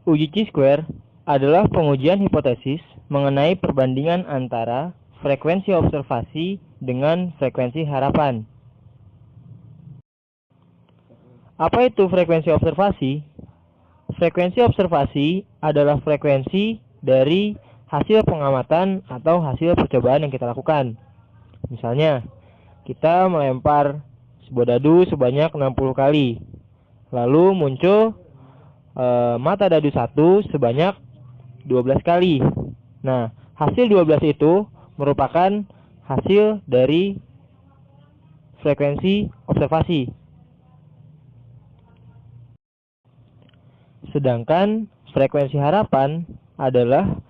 Uji chi-square adalah pengujian hipotesis mengenai perbandingan antara frekuensi observasi dengan frekuensi harapan. Apa itu frekuensi observasi? Frekuensi observasi adalah frekuensi dari hasil pengamatan atau hasil percobaan yang kita lakukan. Misalnya, kita melempar sebuah dadu sebanyak 60 kali. Lalu muncul mata dadu 1 sebanyak 12 kali. Nah, hasil 12 itu merupakan hasil dari frekuensi observasi. Sedangkan frekuensi harapan adalah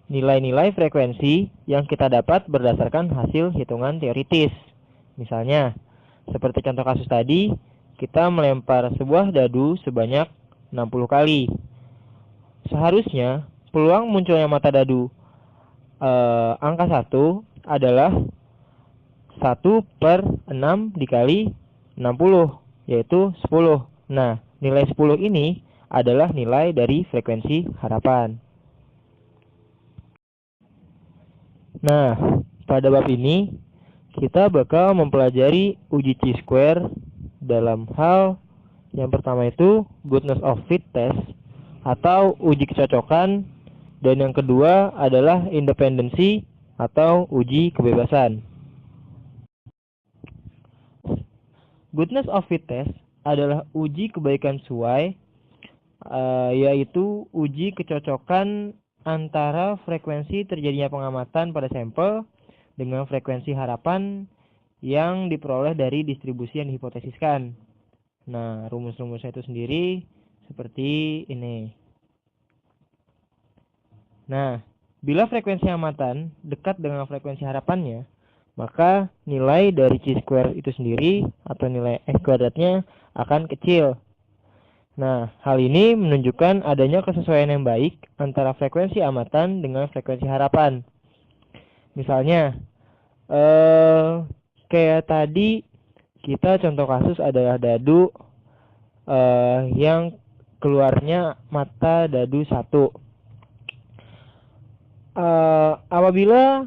nilai-nilai frekuensi yang kita dapat berdasarkan hasil hitungan teoritis. Misalnya, seperti contoh kasus tadi, kita melempar sebuah dadu sebanyak 60 kali. Seharusnya peluang munculnya mata dadu angka 1 adalah 1/6 dikali 60, yaitu 10. Nah, nilai 10 ini adalah nilai dari frekuensi harapan. Nah, pada bab ini kita bakal mempelajari uji chi-square dalam hal yang pertama itu goodness of fit test atau uji kecocokan, dan yang kedua adalah independensi atau uji kebebasan. Goodness of fit test adalah uji kebaikan sesuai, yaitu uji kecocokan antara frekuensi terjadinya pengamatan pada sampel dengan frekuensi harapan yang diperoleh dari distribusi yang dihipotesiskan. Nah, rumus-rumusnya itu sendiri seperti ini. Nah, bila frekuensi amatan dekat dengan frekuensi harapannya, maka nilai dari chi-square itu sendiri atau nilai x kuadratnya akan kecil. Nah, hal ini menunjukkan adanya kesesuaian yang baik antara frekuensi amatan dengan frekuensi harapan. Misalnya, kayak tadi kita contoh kasus adalah dadu yang keluarnya mata dadu 1. Apabila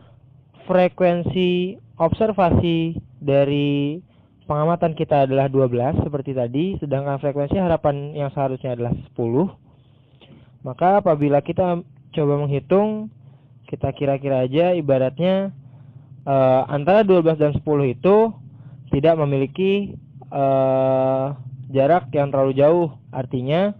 frekuensi observasi dari pengamatan kita adalah 12 seperti tadi, sedangkan frekuensi harapan yang seharusnya adalah 10, maka apabila kita coba menghitung, kita kira-kira aja ibaratnya antara 12 dan 10 itu tidak memiliki jarak yang terlalu jauh. Artinya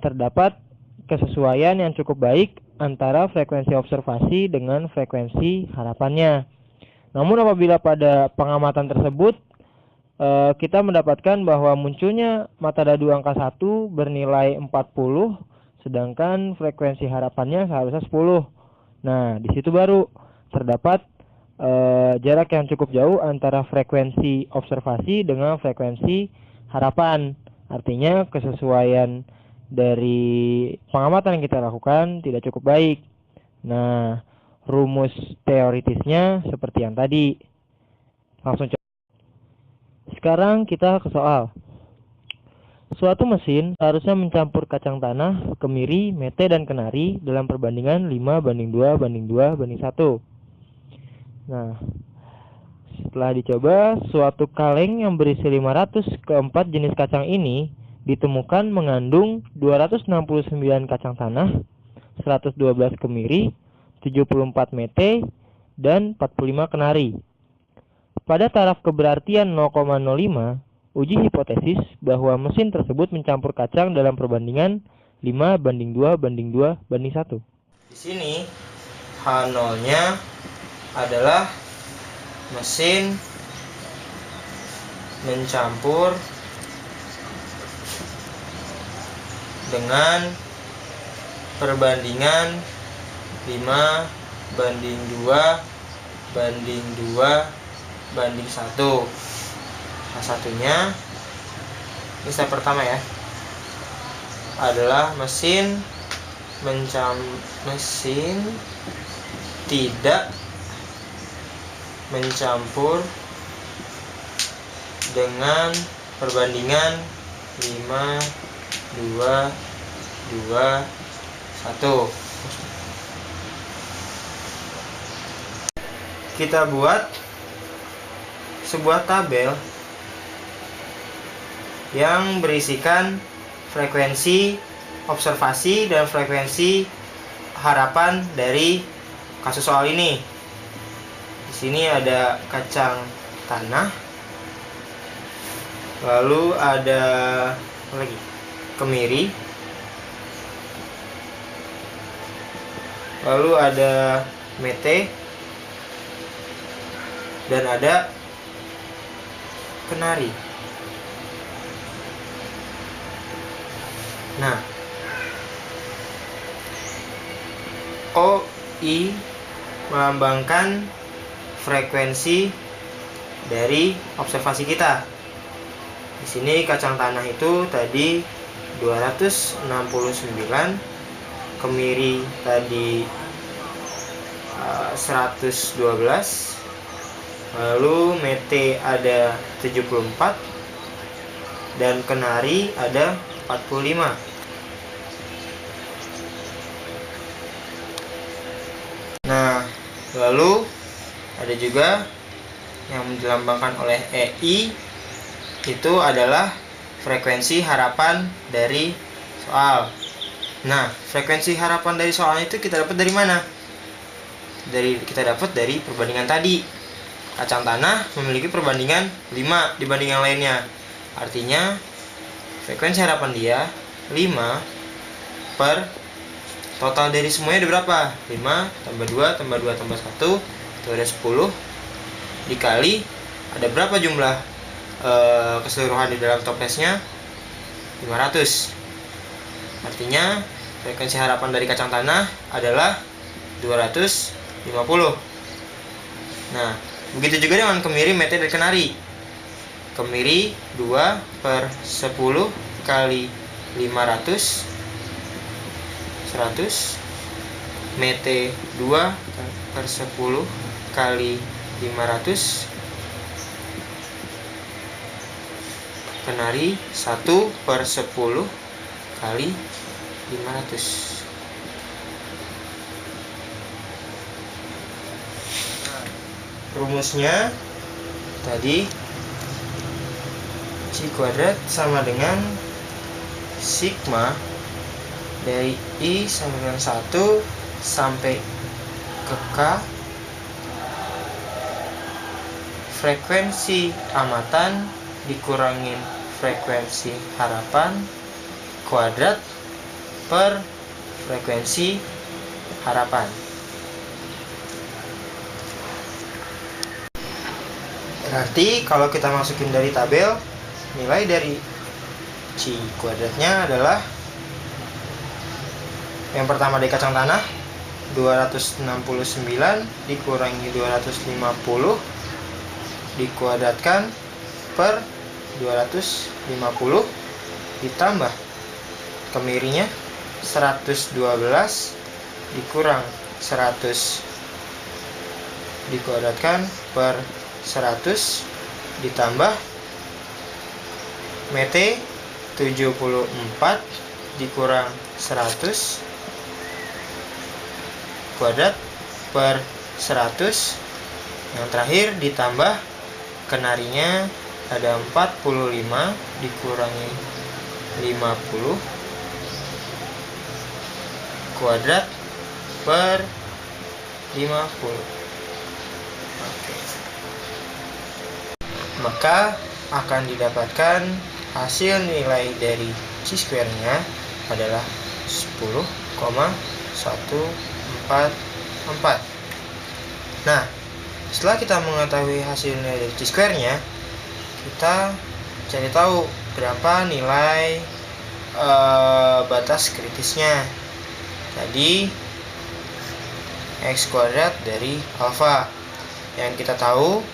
terdapat kesesuaian yang cukup baik antara frekuensi observasi dengan frekuensi harapannya. Namun apabila pada pengamatan tersebut kita mendapatkan bahwa munculnya mata dadu angka 1 bernilai 40, sedangkan frekuensi harapannya seharusnya 10. Nah, di situ baru terdapat jarak yang cukup jauh antara frekuensi observasi dengan frekuensi harapan. Artinya kesesuaian dari pengamatan yang kita lakukan tidak cukup baik. Nah, rumus teoritisnya seperti yang tadi. Langsung coba. Sekarang kita ke soal. Suatu mesin seharusnya mencampur kacang tanah, kemiri, mete, dan kenari dalam perbandingan 5:2:2:1. Nah, setelah dicoba, suatu kaleng yang berisi 500 keempat jenis kacang ini ditemukan mengandung 269 kacang tanah, 112 kemiri, 74 mete, dan 45 kenari. Pada taraf keberartian 0,05, uji hipotesis bahwa mesin tersebut mencampur kacang dalam perbandingan 5:2:2:1. Di sini H0-nya adalah mesin mencampur dengan perbandingan 5:2:2:1. Nah, satunya ini step pertama ya, adalah mesin tidak mencampur dengan perbandingan 2, 1. Kita buat sebuah tabel yang berisikan frekuensi observasi dan frekuensi harapan dari kasus soal ini. Di sini ada kacang tanah, lalu ada apa lagi? Kemiri, lalu ada mete, dan ada kenari. Nah, OI melambangkan frekuensi dari observasi kita. Di sini kacang tanah itu tadi 269, kemiri tadi 112, lalu mete ada 74, dan kenari ada 45. Nah, lalu ada juga yang dilambangkan oleh EI, itu adalah frekuensi harapan dari soal. Nah, frekuensi harapan dari soal itu kita dapat dari mana? Kita dapat dari perbandingan tadi. Kacang tanah memiliki perbandingan 5 dibanding yang lainnya. Artinya frekuensi harapan dia 5 per total dari semuanya ada berapa? 5 tambah 2 tambah 2 tambah 1 itu ada 10, dikali ada berapa jumlah keseluruhan di dalam toplesnya? 500. Artinya frekuensi harapan dari kacang tanah adalah 250. Nah, begitu juga dengan kemiri, mete, dan kenari. Kemiri 2 per 10 kali 500, 100. Mete 2 per 10 kali 500. Kenari 1 per 10 kali 500. Rumusnya tadi C kuadrat sama dengan sigma dari I sama dengan 1 sampai ke K frekuensi amatan dikurangin frekuensi harapan kuadrat per frekuensi harapan. Berarti kalau kita masukin dari tabel, nilai dari C kuadratnya adalah yang pertama dari kacang tanah 269 dikurangi 250 dikuadratkan per 250 ditambah kemirinya 112 dikurang 100 dikuadratkan per 100 ditambah mete 74 dikurang 100 kuadrat per 100. Yang terakhir ditambah kenarinya ada 45 dikurangi 50 kuadrat per 50. Oke. Maka akan didapatkan hasil nilai dari C-square-nya adalah 10,144. Nah, setelah kita mengetahui hasil nilai dari C-square-nya, kita cari tahu berapa nilai batas kritisnya. Tadi X kuadrat dari alfa. Yang kita tahu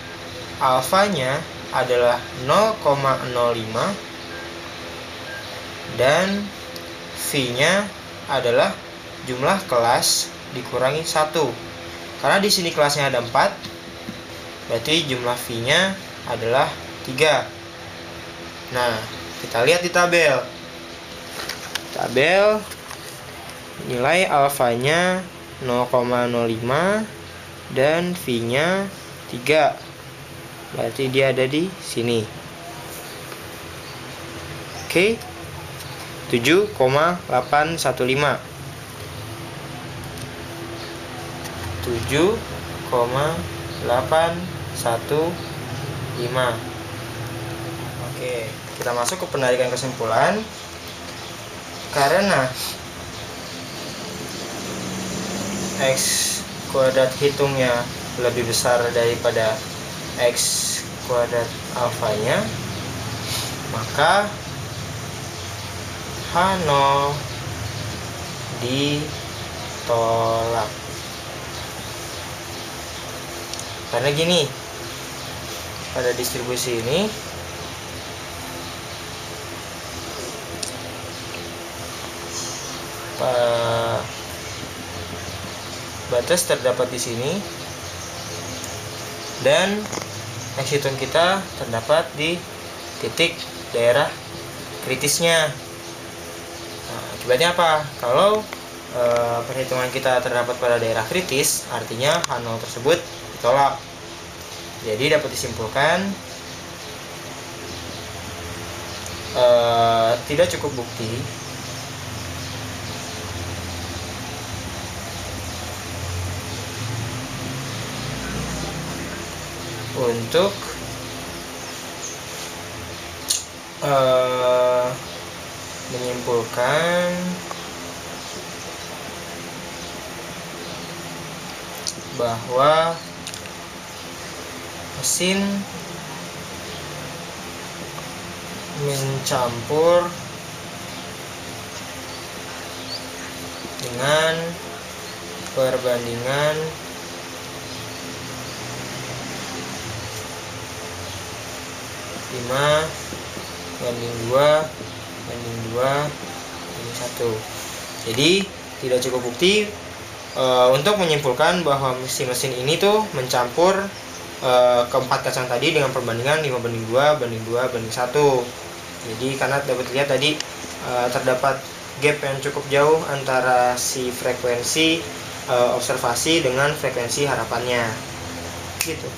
alfanya adalah 0,05 dan V-nya adalah jumlah kelas dikurangi 1. Karena di sini kelasnya ada 4, berarti jumlah V-nya adalah 3. Nah, kita lihat di tabel. Tabel nilai alfanya 0,05 dan V-nya 3. Berarti dia ada di sini. Oke. 7,815. 7,815. Oke, kita masuk ke penarikan kesimpulan. Karena X kuadrat hitungnya lebih besar daripada X kuadrat alfanya, maka H0 ditolak. Karena gini, pada distribusi ini batas terdapat di sini dan X hitung kita terdapat di titik daerah kritisnya. Nah, akibatnya apa? Kalau perhitungan kita terdapat pada daerah kritis, artinya H0 tersebut ditolak. Jadi dapat disimpulkan tidak cukup bukti untuk menyimpulkan bahwa mesin mencampur dengan perbandingan 5:2:1. Jadi tidak cukup bukti untuk menyimpulkan bahwa mesin ini tuh mencampur keempat kacang tadi dengan perbandingan 5:2:2:1. Jadi karena dapat dilihat tadi terdapat gap yang cukup jauh antara si frekuensi observasi dengan frekuensi harapannya gitu.